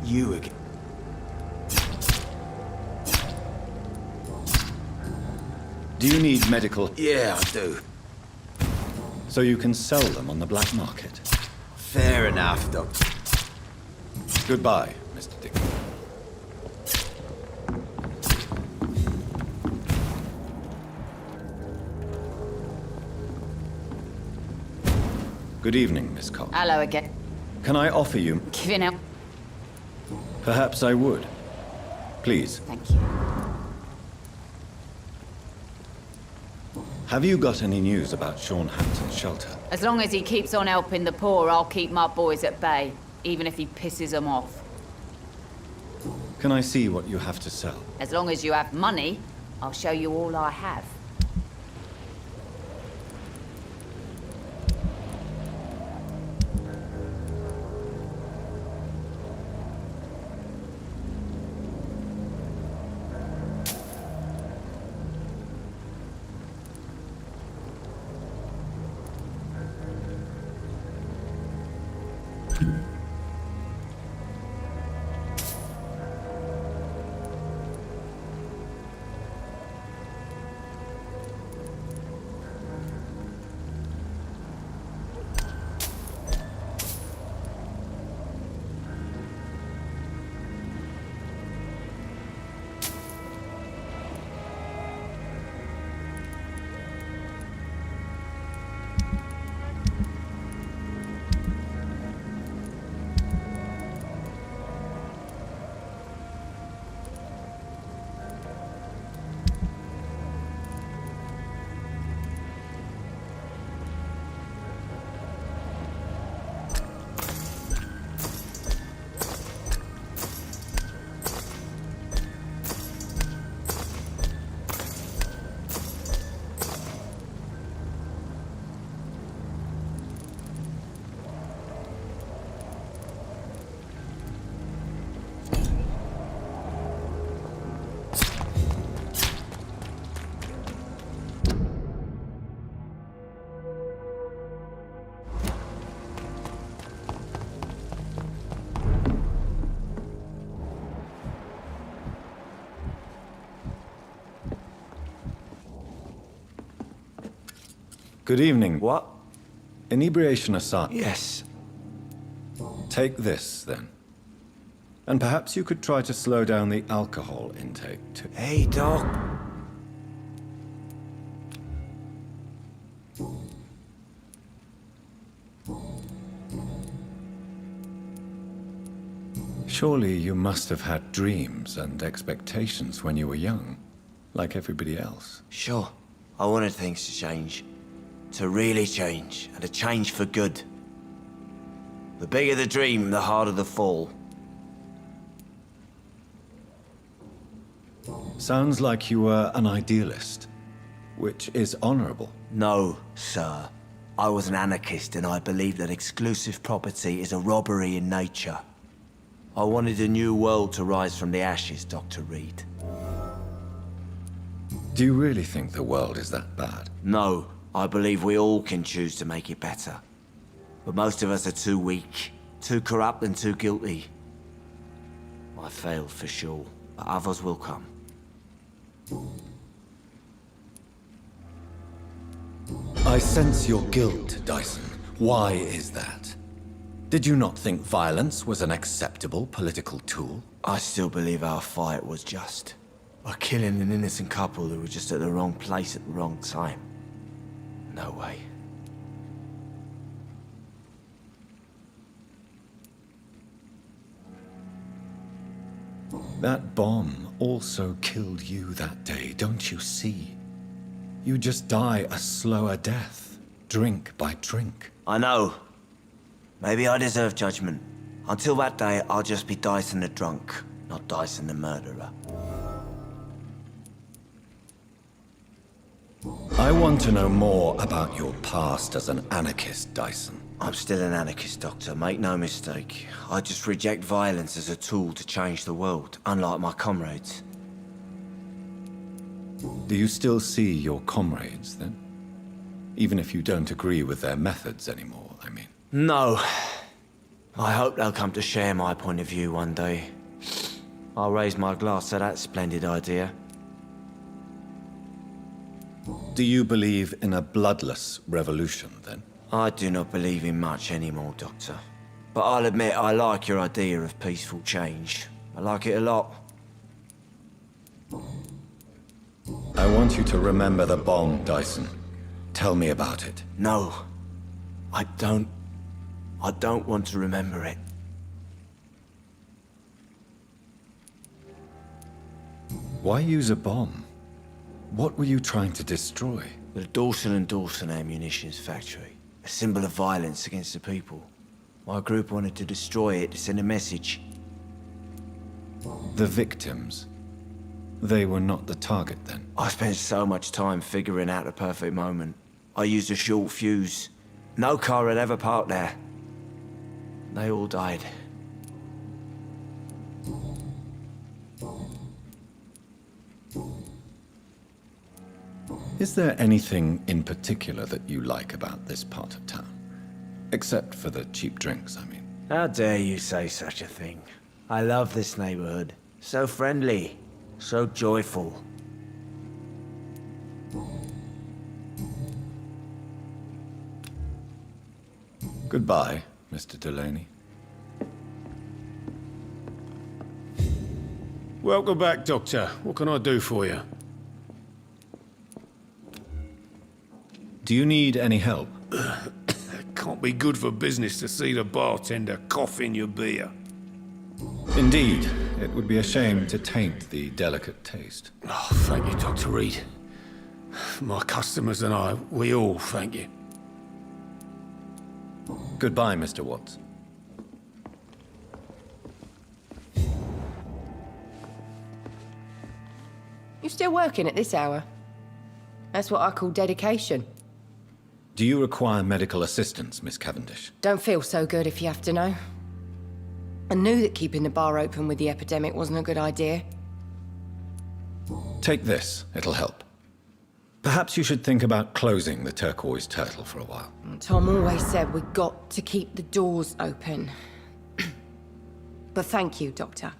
You again. Do you need medical? Yeah, I do. So you can sell them on the black market? Fair enough, Doctor. Goodbye, Mr. Dick. Good evening, Miss Cox. Hello again. Can I offer you... Giving out. Perhaps I would. Please. Thank you. Have you got any news about Sean Hampton's shelter? As long as he keeps on helping the poor, I'll keep my boys at bay, even if he pisses them off. Can I see what you have to sell? As long as you have money, I'll show you all I have. Good evening. What? Inebriation aside. Yes. Take this, then. And perhaps you could try to slow down the alcohol intake, too. Hey, Doc. Surely you must have had dreams and expectations when you were young, like everybody else. Sure. I wanted things to change. To really change, and to change for good. The bigger the dream, the harder the fall. Sounds like you were an idealist, which is honorable. No, sir. I was an anarchist, and I believed that exclusive property is a robbery in nature. I wanted a new world to rise from the ashes, Dr. Reed. Do you really think the world is that bad? No, I believe we all can choose to make it better. But most of us are too weak, too corrupt and too guilty. I failed for sure, but others will come. I sense your guilt, Dyson. Why is that? Did you not think violence was an acceptable political tool? I still believe our fight was just. By killing an innocent couple who were just at the wrong place at the wrong time. No way. That bomb also killed you that day, don't you see? You just die a slower death, drink by drink. I know. Maybe I deserve judgment. Until that day, I'll just be Dyson the drunk, not Dyson the murderer. I want to know more about your past as an anarchist, Dyson. I'm still an anarchist, Doctor, make no mistake. I just reject violence as a tool to change the world, unlike my comrades. Do you still see your comrades, then? Even if you don't agree with their methods anymore, I mean. No. I hope they'll come to share my point of view one day. I'll raise my glass to that splendid idea. Do you believe in a bloodless revolution, then? I do not believe in much anymore, Doctor. But I'll admit I like your idea of peaceful change. I like it a lot. I want you to remember the bomb, Dyson. Tell me about it. No, I don't. I don't want to remember it. Why use a bomb? What were you trying to destroy? The Dawson and Dawson ammunitions factory. A symbol of violence against the people. My group wanted to destroy it to send a message. The victims. They were not the target, then? I spent so much time figuring out the perfect moment. I used a short fuse. No car had ever parked there. They all died. Is there anything in particular that you like about this part of town? Except for the cheap drinks, I mean. How dare you say such a thing? I love this neighborhood. So friendly. So joyful. Goodbye, Mr. Delaney. Welcome back, Doctor. What can I do for you? Do you need any help? It can't be good for business to see the bartender cough in your beer. Indeed. It would be a shame to taint the delicate taste. Oh, thank you, Dr. Reed. My customers and I, we all thank you. Goodbye, Mr. Watts. You still working at this hour? That's what I call dedication. Do you require medical assistance, Miss Cavendish? Don't feel so good if you have to know. I knew that keeping the bar open with the epidemic wasn't a good idea. Take this. It'll help. Perhaps you should think about closing the Turquoise Turtle for a while. Tom always said we got to keep the doors open. But thank you, Doctor.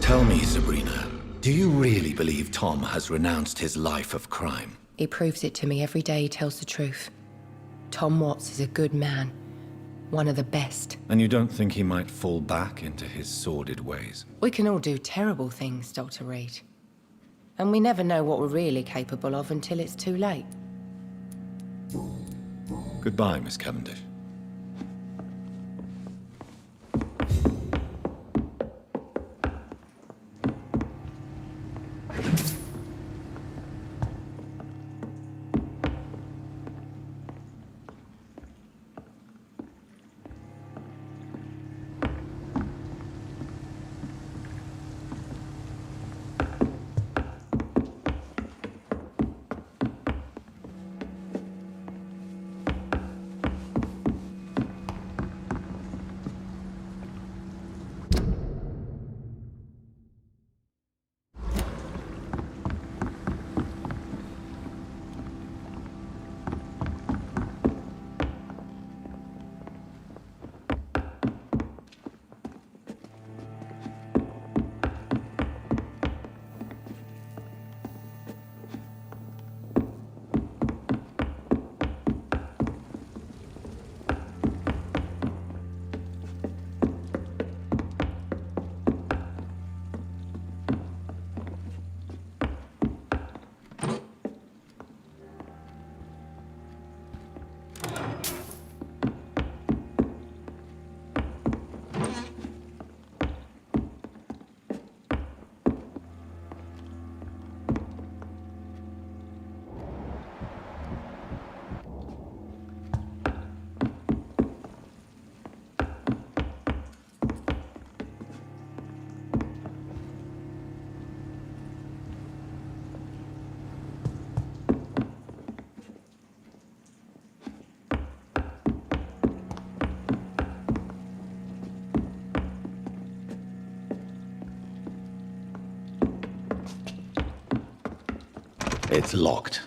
Tell me, Sabrina, do you really believe Tom has renounced his life of crime? He proves it to me every day he tells the truth. Tom Watts is a good man. One of the best. And you don't think he might fall back into his sordid ways? We can all do terrible things, Dr. Reed. And we never know what we're really capable of until it's too late. Goodbye, Miss Cavendish. It's locked.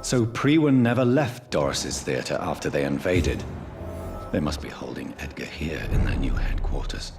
So Priwen never left Doris's theater after they invaded. They must be holding Edgar here in their new headquarters.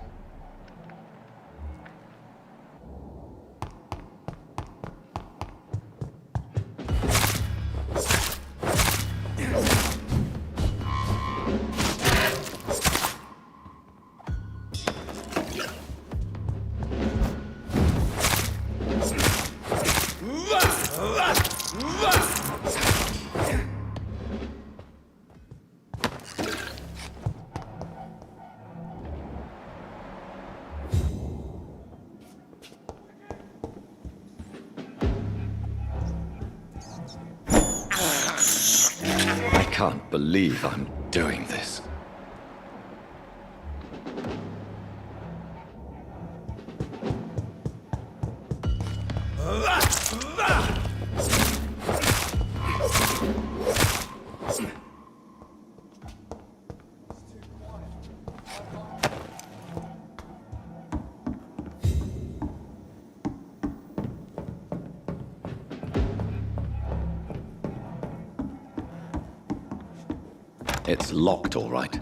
I can't believe I'm doing this. It's locked, all right.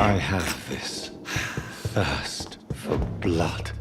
I have this thirst for blood.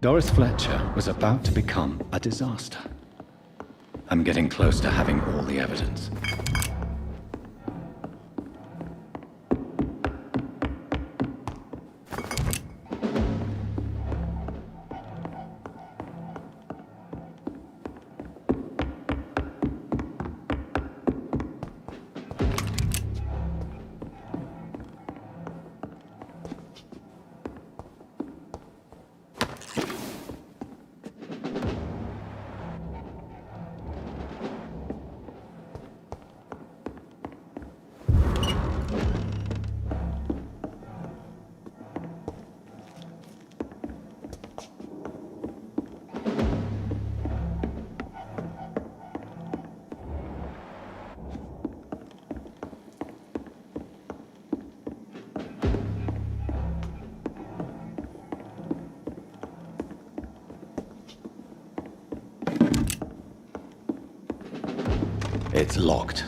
Doris Fletcher was about to become a disaster. I'm getting close to having all the evidence. It's locked.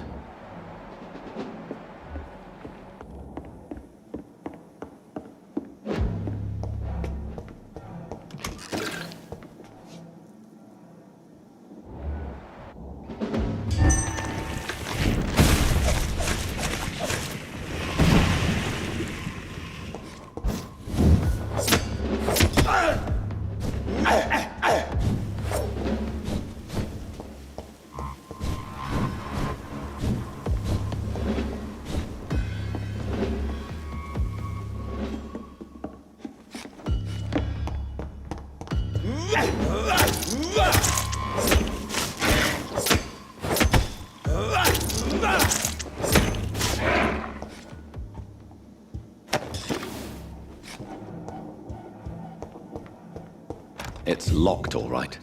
It's locked, all right.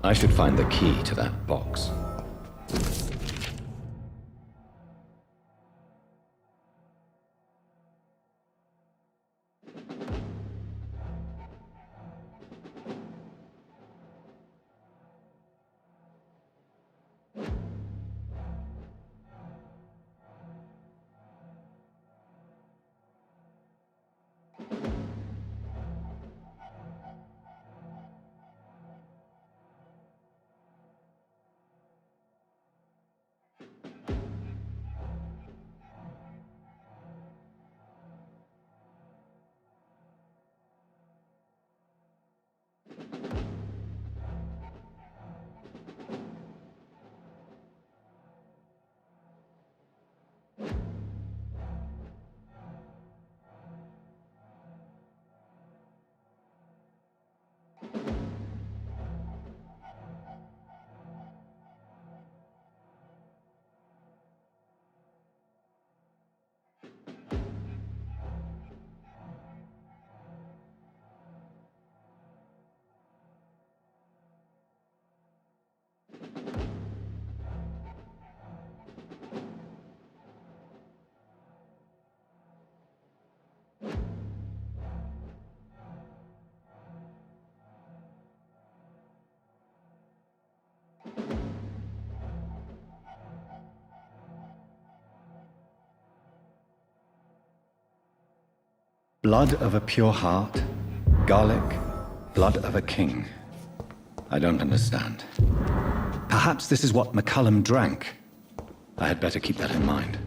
I should find the key to that box. Blood of a pure heart, garlic, blood of a king. I don't understand. Perhaps this is what McCullum drank. I had better keep that in mind.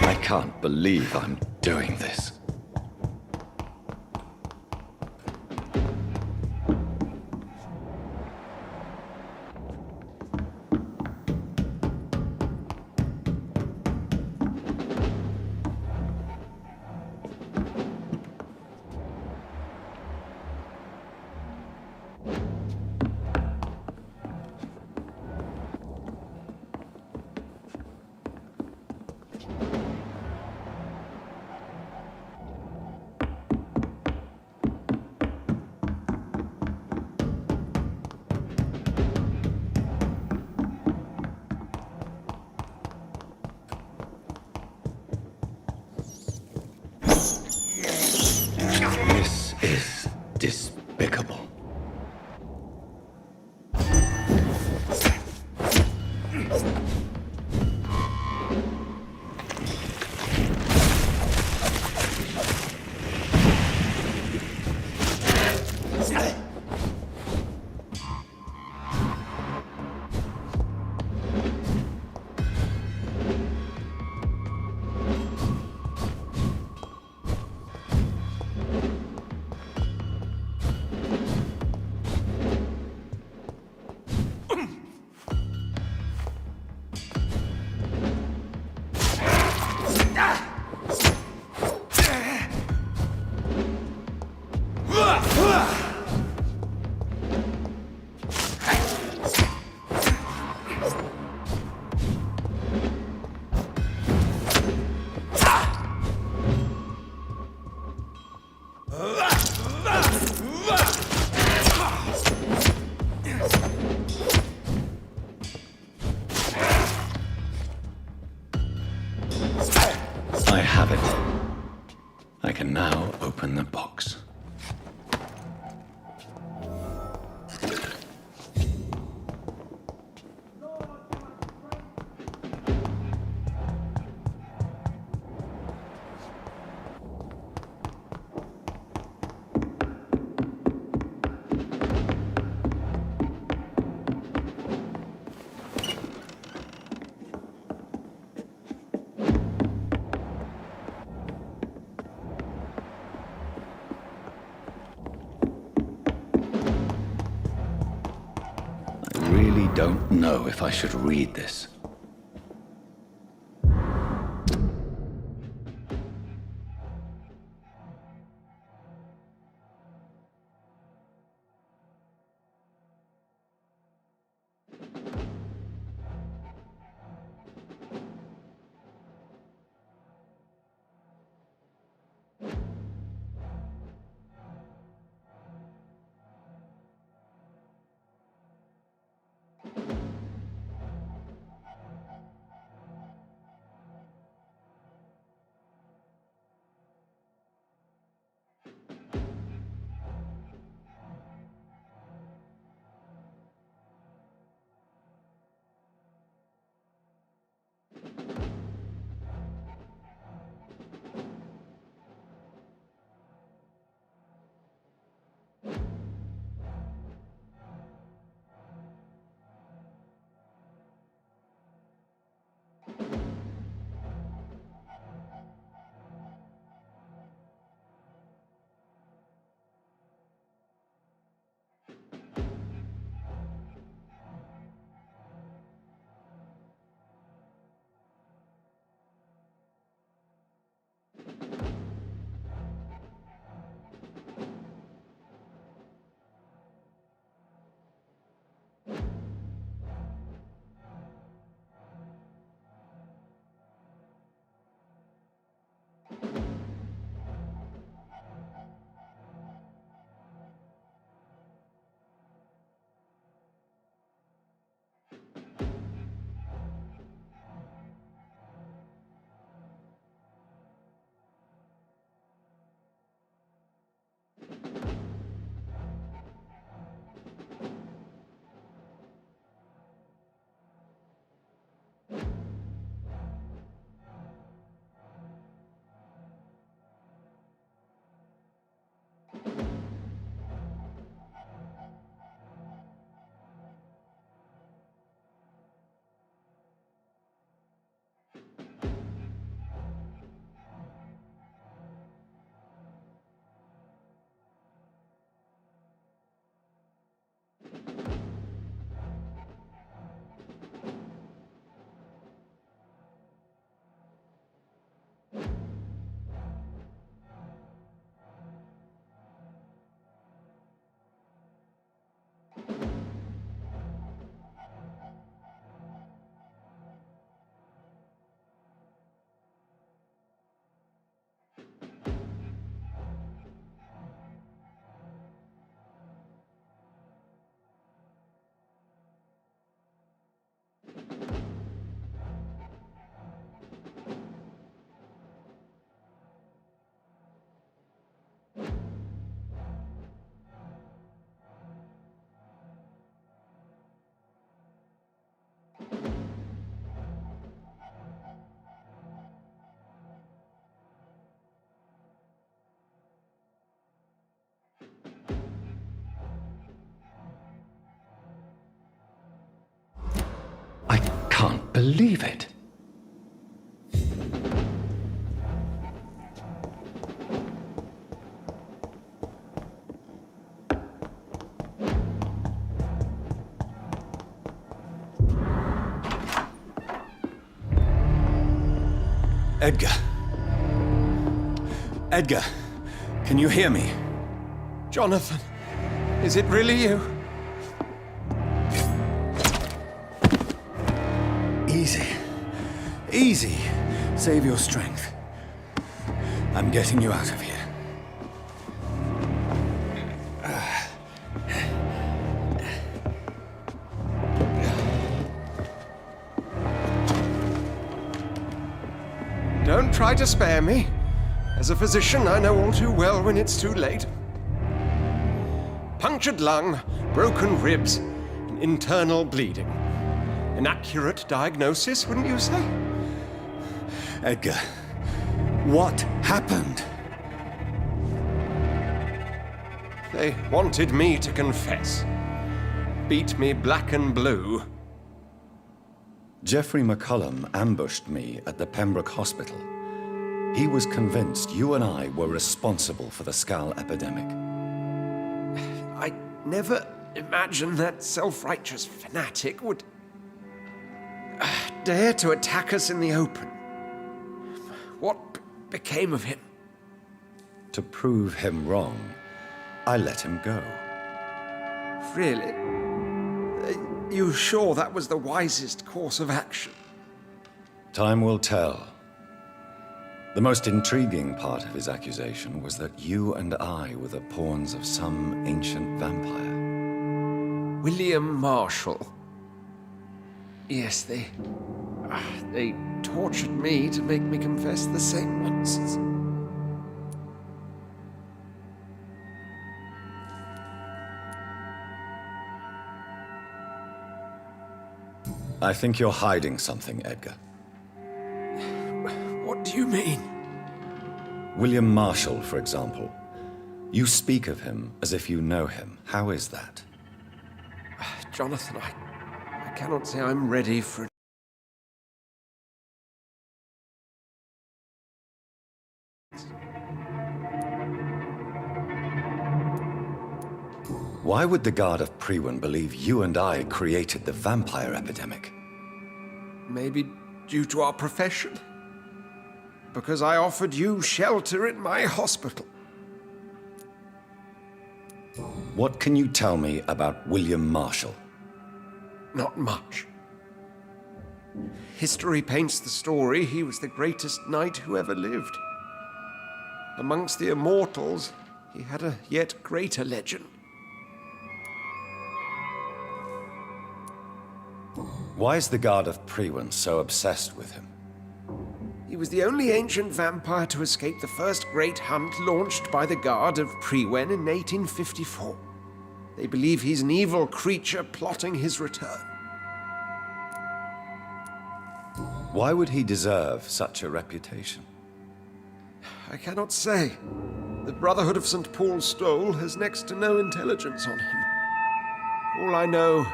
I can't believe I'm doing this. This is despicable. I have it. I can now open the box. I really don't know if I should read this. believe it. Edgar. Edgar, can you hear me? Jonathan, is it really you? Easy. Easy. Save your strength. I'm getting you out of here. Don't try to spare me. As a physician, I know all too well when it's too late. Punctured lung, broken ribs, and internal bleeding. An accurate diagnosis, wouldn't you say? Edgar, what happened? They wanted me to confess. Beat me black and blue. Jeffrey McCullum ambushed me at the Pembroke Hospital. He was convinced you and I were responsible for the Skal epidemic. I never imagined that self-righteous fanatic would dare to attack us in the open. What became of him? To prove him wrong, I let him go. Really? Are you sure that was the wisest course of action? Time will tell. The most intriguing part of his accusation was that you and I were the pawns of some ancient vampire. William Marshall. Yes, they tortured me to make me confess the same nonsense. I think you're hiding something, Edgar. What do you mean? William Marshall, for example. You speak of him as if you know him. How is that? Jonathan, I cannot say I'm ready for... Why would the Guard of Priwen believe you and I created the vampire epidemic? Maybe due to our profession? Because I offered you shelter in my hospital. What can you tell me about William Marshall? Not much. History paints the story he was the greatest knight who ever lived. Amongst the immortals, he had a yet greater legend. Why is the Guard of Priwen so obsessed with him? He was the only ancient vampire to escape the first great hunt launched by the Guard of Priwen in 1854. They believe he's an evil creature plotting his return. Why would he deserve such a reputation? I cannot say. The Brotherhood of St. Paul's Stole has next to no intelligence on him. All I know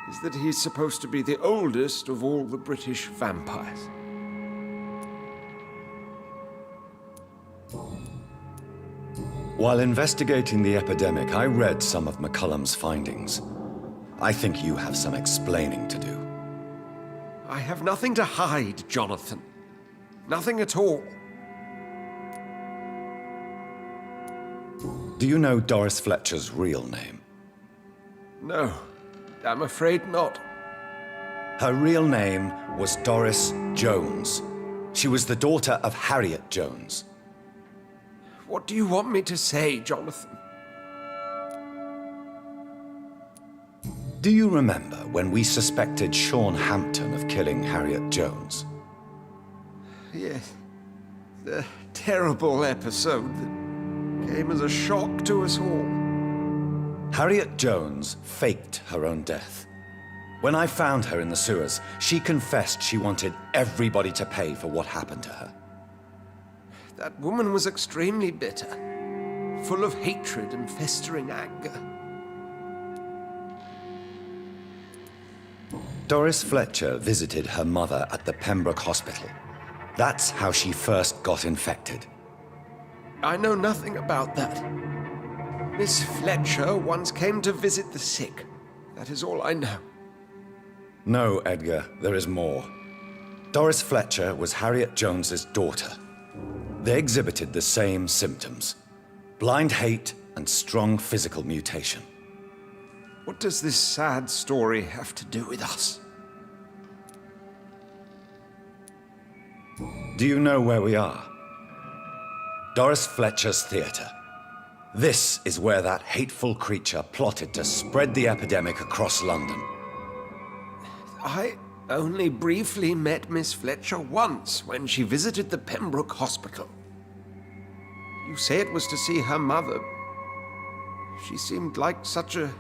is that he's supposed to be the oldest of all the British vampires. While investigating the epidemic, I read some of McCullum's findings. I think you have some explaining to do. I have nothing to hide, Jonathan. Nothing at all. Do you know Doris Fletcher's real name? No, I'm afraid not. Her real name was Doris Jones. She was the daughter of Harriet Jones. What do you want me to say, Jonathan? Do you remember when we suspected Sean Hampton of killing Harriet Jones? Yes. The terrible episode that came as a shock to us all. Harriet Jones faked her own death. When I found her in the sewers, she confessed she wanted everybody to pay for what happened to her. That woman was extremely bitter, full of hatred and festering anger. Doris Fletcher visited her mother at the Pembroke Hospital. That's how she first got infected. I know nothing about that. Miss Fletcher once came to visit the sick. That is all I know. No, Edgar, there is more. Doris Fletcher was Harriet Jones's daughter. They exhibited the same symptoms: blind hate and strong physical mutation. What does this sad story have to do with us? Do you know where we are? Doris Fletcher's theater. This is where that hateful creature plotted to spread the epidemic across London. I only briefly met Miss Fletcher once when she visited the Pembroke Hospital. You say it was to see her mother. She seemed like such a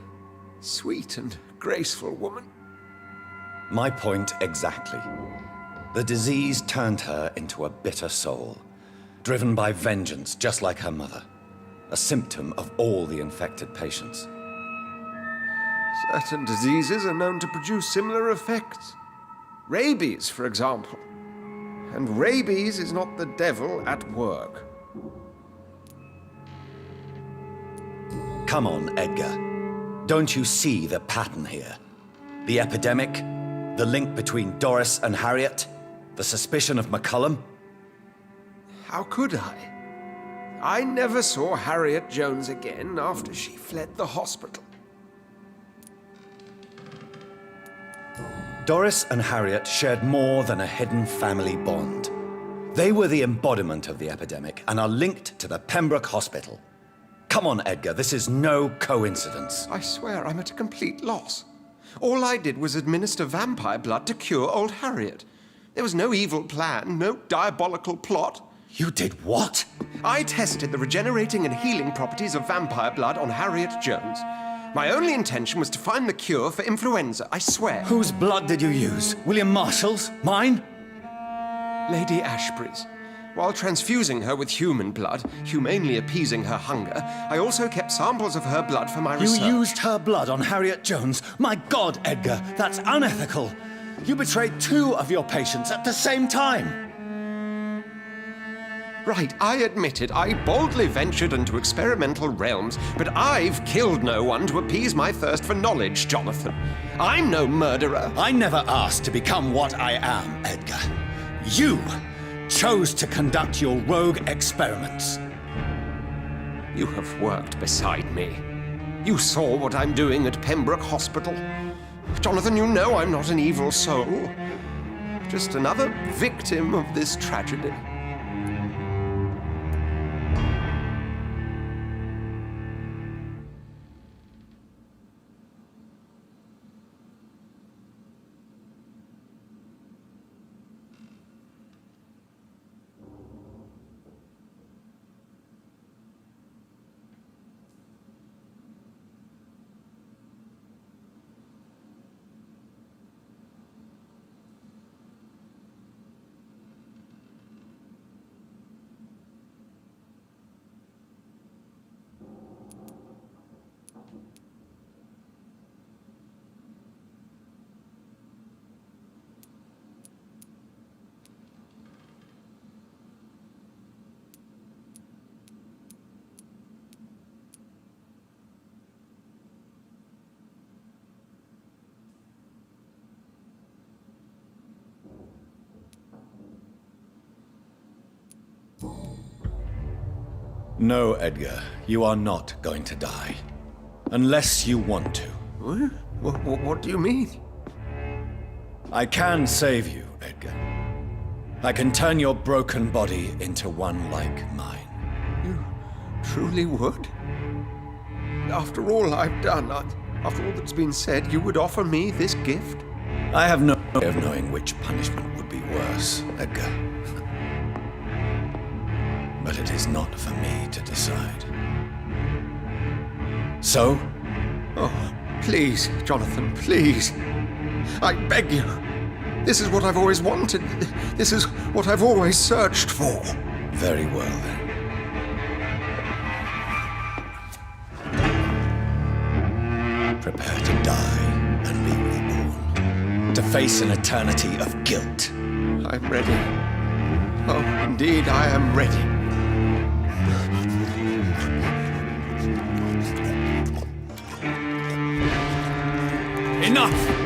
sweet and graceful woman. My point exactly. The disease turned her into a bitter soul, driven by vengeance just like her mother. A symptom of all the infected patients. Certain diseases are known to produce similar effects. Rabies, for example. And rabies is not the devil at work. Come on, Edgar. Don't you see the pattern here? The epidemic, the link between Doris and Harriet, the suspicion of McCullum. How could I? I never saw Harriet Jones again after she fled the hospital. Doris and Harriet shared more than a hidden family bond. They were the embodiment of the epidemic and are linked to the Pembroke Hospital. Come on, Edgar, this is no coincidence. I swear I'm at a complete loss. All I did was administer vampire blood to cure old Harriet. There was no evil plan, no diabolical plot. You did what? I tested the regenerating and healing properties of vampire blood on Harriet Jones. My only intention was to find the cure for influenza, I swear. Whose blood did you use? William Marshall's? Mine? Lady Ashbury's. While transfusing her with human blood, humanely appeasing her hunger, I also kept samples of her blood for my research. You used her blood on Harriet Jones? My God, Edgar, that's unethical. You betrayed 2 of your patients at the same time. Right, I admit it. I boldly ventured into experimental realms, but I've killed no one to appease my thirst for knowledge, Jonathan. I'm no murderer. I never asked to become what I am, Edgar. You chose to conduct your rogue experiments. You have worked beside me. You saw what I'm doing at Pembroke Hospital. Jonathan, you know I'm not an evil soul. Just another victim of this tragedy. No, Edgar, you are not going to die. Unless you want to. What do you mean? I can save you, Edgar. I can turn your broken body into one like mine. You truly would? After all I've done, after all that's been said, you would offer me this gift? I have no way of knowing which punishment would be worse, Edgar. But it is not for me to decide. So? Oh, please, Jonathan, please. I beg you. This is what I've always wanted. This is what I've always searched for. Very well, then. Prepare to die and be reborn. to face an eternity of guilt. I'm ready. Oh, indeed, I am ready. Enough!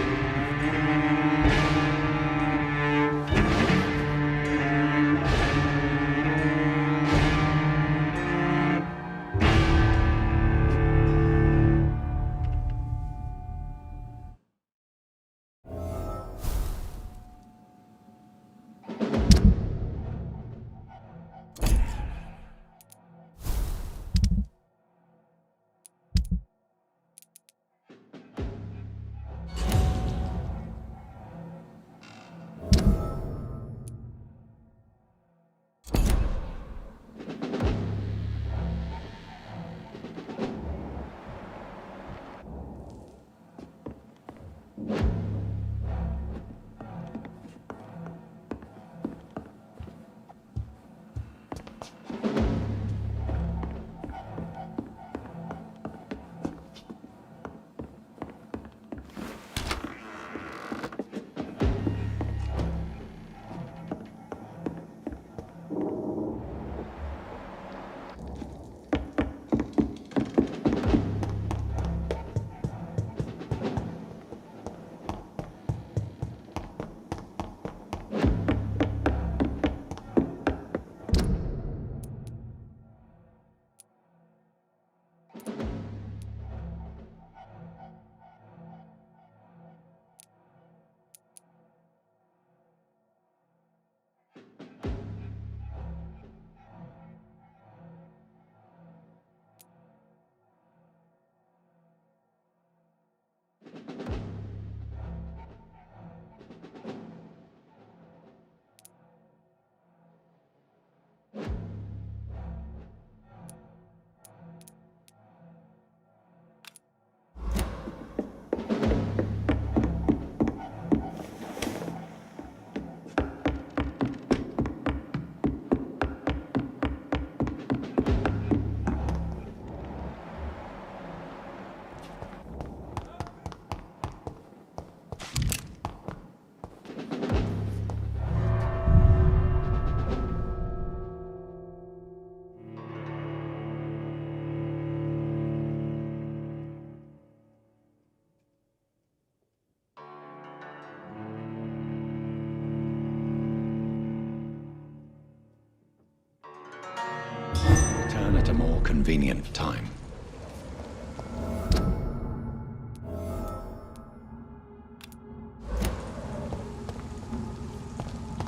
Return at a more convenient time.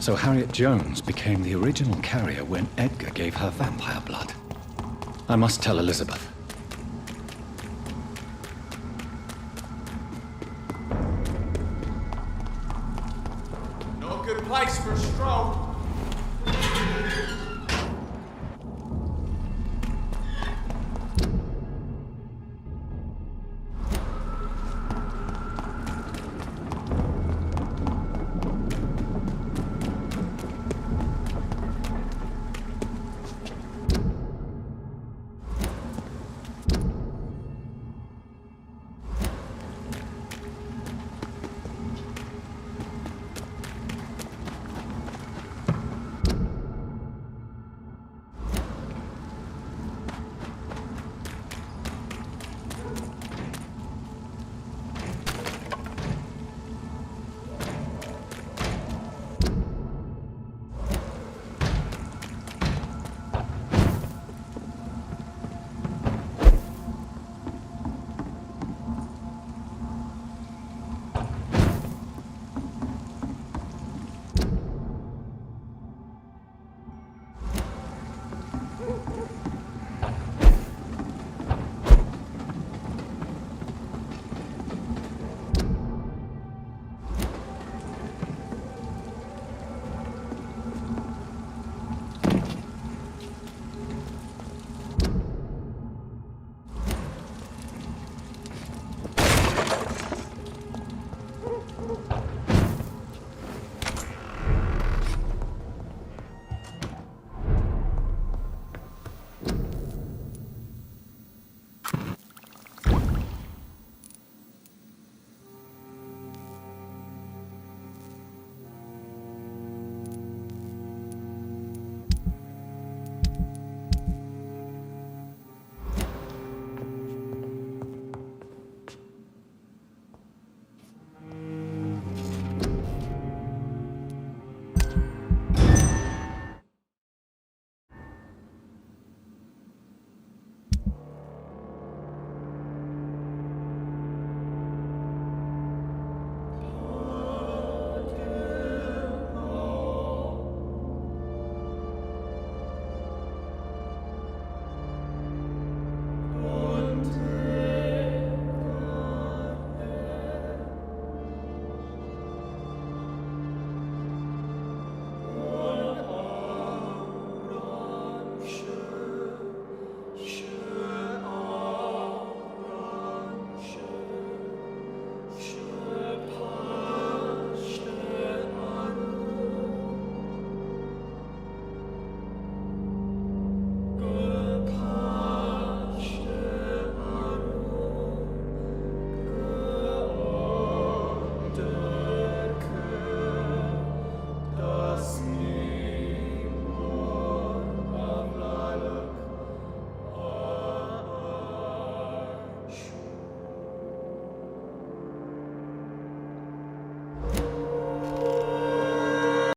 So Harriet Jones became the original carrier when Edgar gave her vampire blood. I must tell Elizabeth. No good place for a stroll.